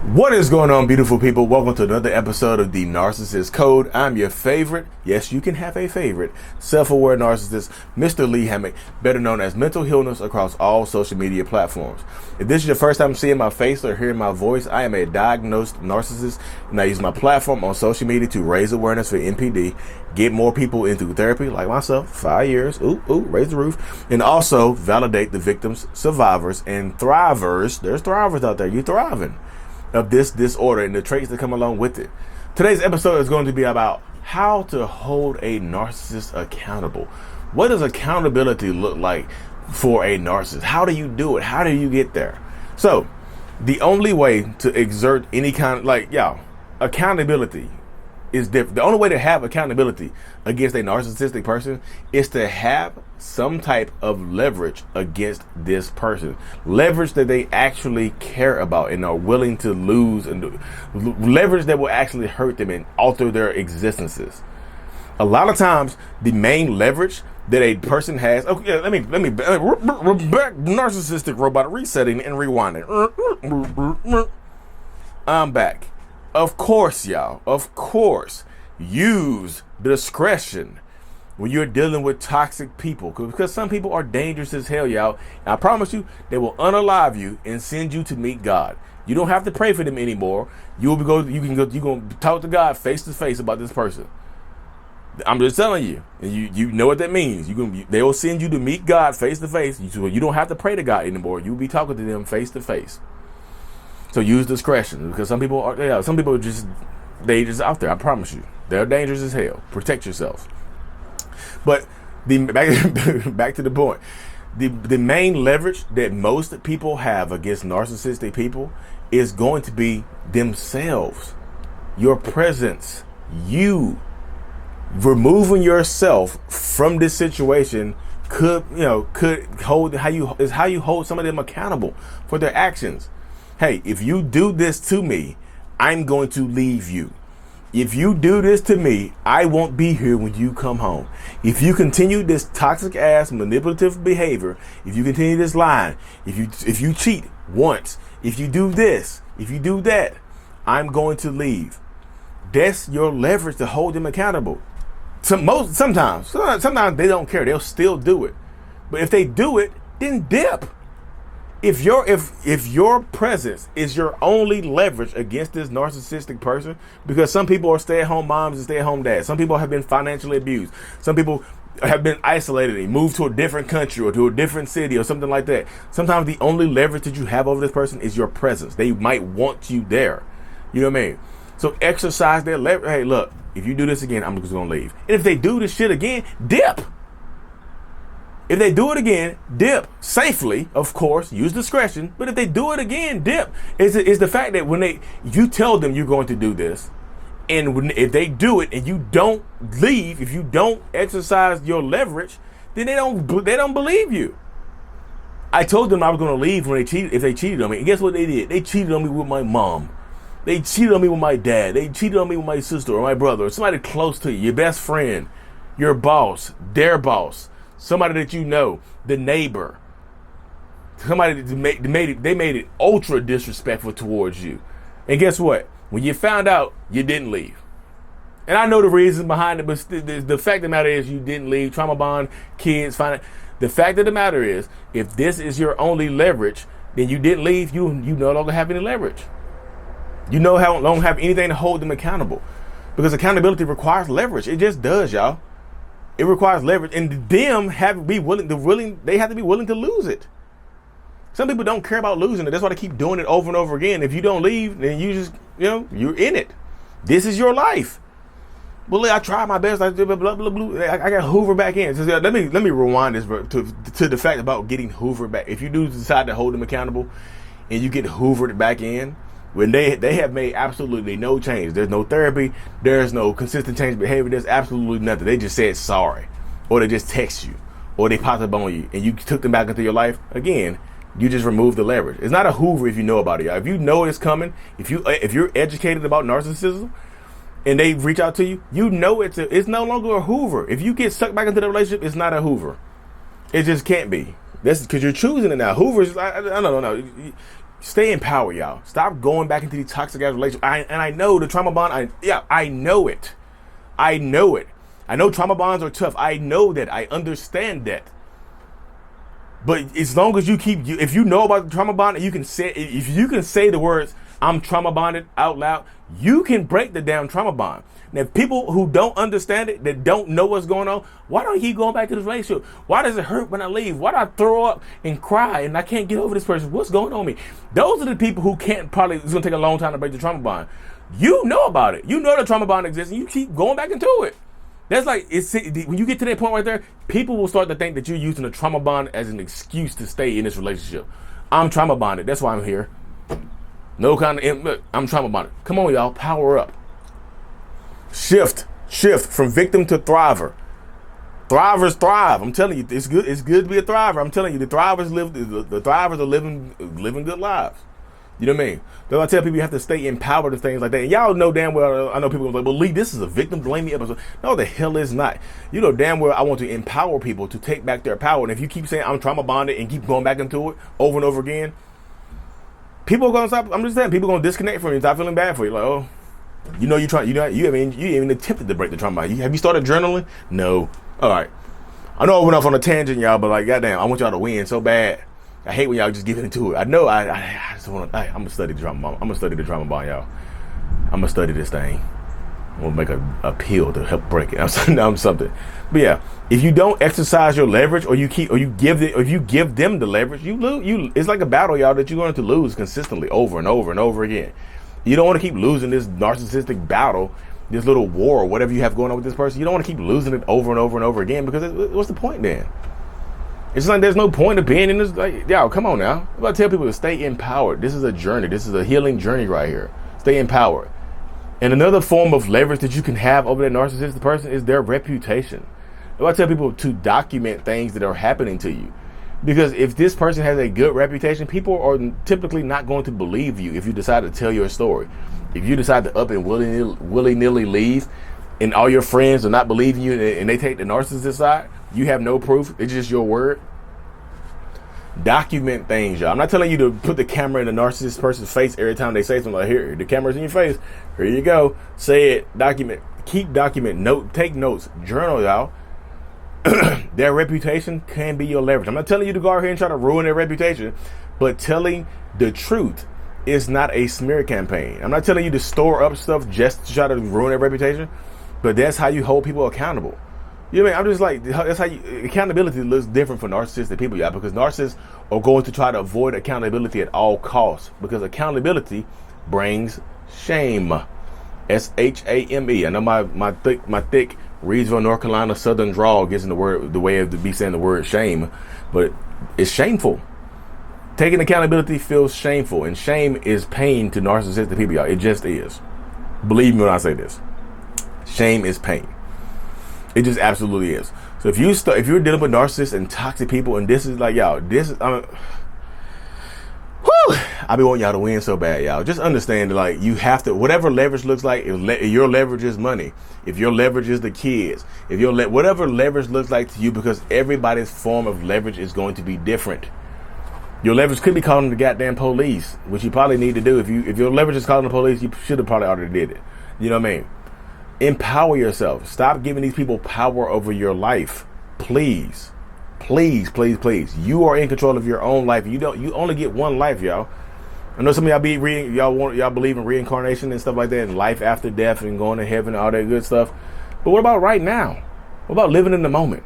What is going on, beautiful people? Welcome to another episode of the Narcissist Code. I'm your favorite, yes, you can have a favorite, self-aware narcissist, Mr. Lee Hammock, better known as Mental Healness across all social media platforms. If this is your first time seeing my face or hearing my voice, I am a diagnosed narcissist, and I use my platform on social media to raise awareness for NPD, get more people into therapy, like myself, 5 years, raise the roof, and also validate the victims, survivors, and thrivers. There's thrivers out there, you thriving, of this disorder and the traits that come along with it. Today's episode is going to be about how to hold a narcissist accountable. What does accountability look like for a narcissist? How do you do it? How do you get there? So the only way to exert any kind of accountability is different. The only way to have accountability against a narcissistic person is to have some type of leverage against this person. Leverage that they actually care about and are willing to lose, and leverage that will actually hurt them and alter their existences. A lot of times, the main leverage that a person has. Okay, let me back narcissistic robot resetting and rewinding. I'm back. Of course, y'all. Of course, use discretion when you're dealing with toxic people, because some people are dangerous as hell, y'all. And I promise you, they will unalive you and send you to meet God. You don't have to pray for them anymore. You can talk to God face to face about this person. I'm just telling you, and you know what that means. They will send you to meet God face to face. You don't have to pray to God anymore. You'll be talking to them face to face. So use discretion, because some people are just out there. I promise you, they're dangerous as hell. Protect yourself. But back to the point. The main leverage that most people have against narcissistic people is going to be themselves. Your presence. You removing yourself from this situation could hold how you hold some of them accountable for their actions. Hey, if you do this to me, I'm going to leave you. If you do this to me, I won't be here when you come home. If you continue this toxic ass manipulative behavior, if you continue this lying, if you cheat once, if you do this, if you do that, I'm going to leave. That's your leverage to hold them accountable. Sometimes they don't care. They'll still do it. But if they do it, then dip. If your presence is your only leverage against this narcissistic person, because some people are stay-at-home moms and stay-at-home dads. Some people have been financially abused. Some people have been isolated and moved to a different country or to a different city or something like that. Sometimes the only leverage that you have over this person is your presence. They might want you there. You know what I mean? So exercise their leverage. Hey, look, if you do this again, I'm just going to leave. And if they do this shit again, dip. If they do it again, dip safely, of course, use discretion. But if they do it again, dip. It's the fact that you tell them you're going to do this, and if they do it and you don't leave, if you don't exercise your leverage, then they don't believe you. I told them I was going to leave when if they cheated on me. And guess what they did? They cheated on me with my mom. They cheated on me with my dad. They cheated on me with my sister or my brother or somebody close to you, your best friend, your boss, their boss. Somebody that you know, the neighbor, somebody that made it ultra disrespectful towards you. And guess what? When you found out, you didn't leave. And I know the reasons behind it, but the fact of the matter is you didn't leave. Trauma bond, kids, the fact of the matter is, if this is your only leverage, then you didn't leave. You no longer have any leverage. You no longer have anything to hold them accountable, because accountability requires leverage. It just does, y'all. It requires leverage, and them have to be willing to lose it. Some people don't care about losing it. That's why they keep doing it over and over again. If you don't leave, then you just, you're in it. This is your life. Well, I tried my best. I did blah, blah, blah, blah. I got Hoover back in. So let me rewind this to the fact about getting Hoover back. If you do decide to hold them accountable and you get Hoovered back in, when they have made absolutely no change. There's no therapy. There's no consistent change in behavior. There's absolutely nothing. They just said sorry, or they just text you, or they popped up on you, and you took them back into your life. Again, you just removed the leverage. It's not a Hoover if you know about it. If you know it's coming, if you're educated about narcissism, and they reach out to you, it's no longer a Hoover. If you get sucked back into the relationship, it's not a Hoover. It just can't be. That's because you're choosing it now. Hoover's, I don't know. Stay in power, y'all. Stop going back into these toxic ass relationships. I know the trauma bond. I know it. I know it. I know trauma bonds are tough. I know that. I understand that. But as long as if you know about the trauma bond and if you can say the words, I'm trauma bonded out loud, you can break the damn trauma bond. Now, if people who don't understand it, that don't know what's going on, why don't he go back to this relationship? Why does it hurt when I leave? Why do I throw up and cry and I can't get over this person? What's going on with me? Those are the people who it's going to take a long time to break the trauma bond. You know about it. You know the trauma bond exists and you keep going back into it. That's like, when you get to that point right there, people will start to think that you're using the trauma bond as an excuse to stay in this relationship. I'm trauma bonded. That's why I'm here. No kind of, look, I'm trauma bonded. Come on, y'all, power up. Shift from victim to thriver. Thrivers thrive. I'm telling you, it's good. It's good to be a thriver. I'm telling you, the thrivers are living good lives. You know what I mean? Though I tell people you have to stay empowered to things like that. And y'all know damn well, I know people are like, well, Lee, this is a victim blaming episode. No, the hell is not. You know damn well I want to empower people to take back their power. And if you keep saying I'm trauma bonded and keep going back into it over and over again, people are gonna stop. I'm just saying, people are gonna disconnect from you and start feeling bad for you. Like, oh, you haven't even attempted to break the trauma. Have you started journaling? No. All right. I know I went off on a tangent, y'all, but like, goddamn, I want y'all to win so bad. I hate when y'all just get into it. I know I just want to. I'm gonna study the trauma bond. I'm gonna study the trauma bond, y'all. I'm gonna study this thing. I'm gonna make a pill to help break it. I'm something. But yeah, if you don't exercise your leverage, or if you give them the leverage, you lose. It's like a battle, y'all, that you're going to lose consistently over and over and over again. You don't want to keep losing this narcissistic battle, this little war, or whatever you have going on with this person. You don't want to keep losing it over and over and over again, because what's the point then? It's like there's no point of being in this. Like, y'all, come on now. I'm about to tell people to stay empowered. This is a journey. This is a healing journey right here. Stay empowered. And another form of leverage that you can have over that narcissistic person is their reputation. I'm about to tell people to document things that are happening to you. Because if this person has a good reputation, people are typically not going to believe you if you decide to tell your story. If you decide to up and willy-nilly leave, and all your friends are not believing you, and they take the narcissist side, you have no proof, it's just your word. Document things, y'all. I'm not telling you to put the camera in the narcissist person's face every time they say something. Like, here, the camera's in your face, here you go, say it, document, take notes, journal, y'all. Their reputation can be your leverage. I'm not telling you to go out here and try to ruin their reputation, but telling the truth is not a smear campaign. I'm not telling you to store up stuff just to try to ruin their reputation, but that's how you hold people accountable. You know what I mean? I'm just like, that's how accountability looks different for narcissistic people, y'all, because narcissists are going to try to avoid accountability at all costs, because accountability brings shame. S-H-A-M-E. I know my thick Reedsville, North Carolina Southern drawl gets in the way of be saying the word shame, but it's shameful. Taking accountability feels shameful, and shame is pain to narcissistic people, y'all. It just is. Believe me when I say this. Shame is pain. It just absolutely is. So if you're dealing with narcissists and toxic people, and this is like, y'all, I be wanting y'all to win so bad, y'all. Just understand that, like, you have to, whatever leverage looks like, if your leverage is money, if your leverage is the kids, if whatever leverage looks like to you, because everybody's form of leverage is going to be different. Your leverage could be calling the goddamn police, which you probably need to do. If your leverage is calling the police, you should have probably already did it. You know what I mean? Empower yourself. Stop giving these people power over your life. Please. Please, please, please. You are in control of your own life. You only get one life, y'all. I know some of y'all believe in reincarnation and stuff like that, and life after death and going to heaven and all that good stuff. But what about right now? What about living in the moment?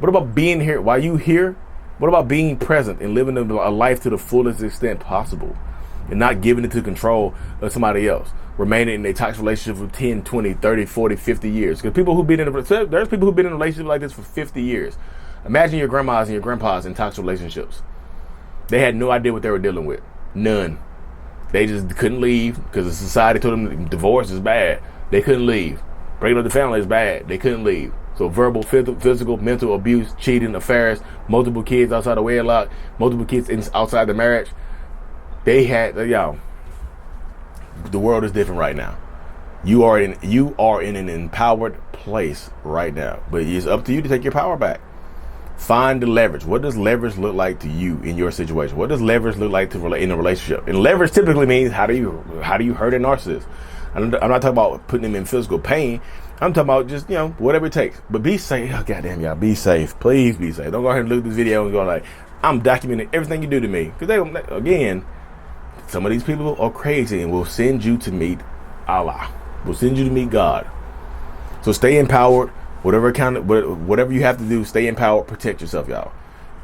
What about being here while you here? What about being present and living a life to the fullest extent possible, and not giving it to control of somebody else? Remaining in a toxic relationship for 10, 20, 30, 40, 50 years. Because there's people who've been in a relationship like this for 50 years. Imagine your grandmas and your grandpas in toxic relationships. They had no idea what they were dealing with. None. They just couldn't leave because the society told them divorce is bad. They couldn't leave. Breaking up the family is bad. They couldn't leave. So verbal, physical, mental abuse, cheating, affairs, multiple kids outside the wedlock, multiple kids outside the marriage. They had, y'all, the world is different right now. You are in an empowered place right now. But it's up to you to take your power back. Find the leverage. What does leverage look like to you in your situation? What does leverage look like to in a relationship? And leverage typically means how do you hurt a narcissist? I'm not talking about putting them in physical pain. I'm talking about just, whatever it takes. But be safe. Oh, goddamn, y'all, be safe. Please be safe. Don't go ahead and look at this video and go like, I'm documenting everything you do to me. Because again, some of these people are crazy and will send you to meet Allah. Will send you to meet God. So stay empowered. Whatever you have to do, stay empowered. Protect yourself, y'all.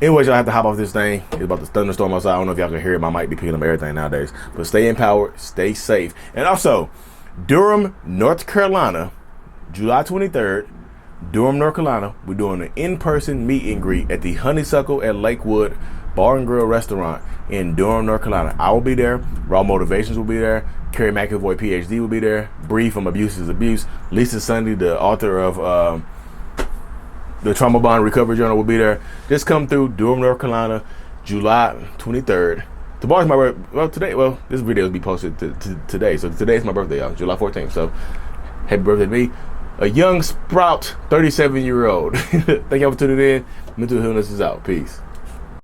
Anyways, y'all have to hop off this thing. It's about to thunderstorm outside. I don't know if y'all can hear it. I might be picking up everything nowadays. But stay empowered. Stay safe. And also, Durham, North Carolina, July 23rd, Durham, North Carolina, we're doing an in-person meet and greet at the Honeysuckle at Lakewood Bar and Grill Restaurant in Durham, North Carolina. I will be there. Raw Motivations will be there. Kerry McAvoy, PhD, will be there. Bree from Abuse is Abuse. Lisa Sunday, the author of the Trauma Bond Recovery Journal, will be there. Just come through Durham, North Carolina, July 23rd. Tomorrow's my birthday. This video will be posted today. So today's my birthday, y'all, July 14th. So happy birthday to me. A young sprout, 37-year-old. Thank y'all for tuning in. Mental Illness is out. Peace.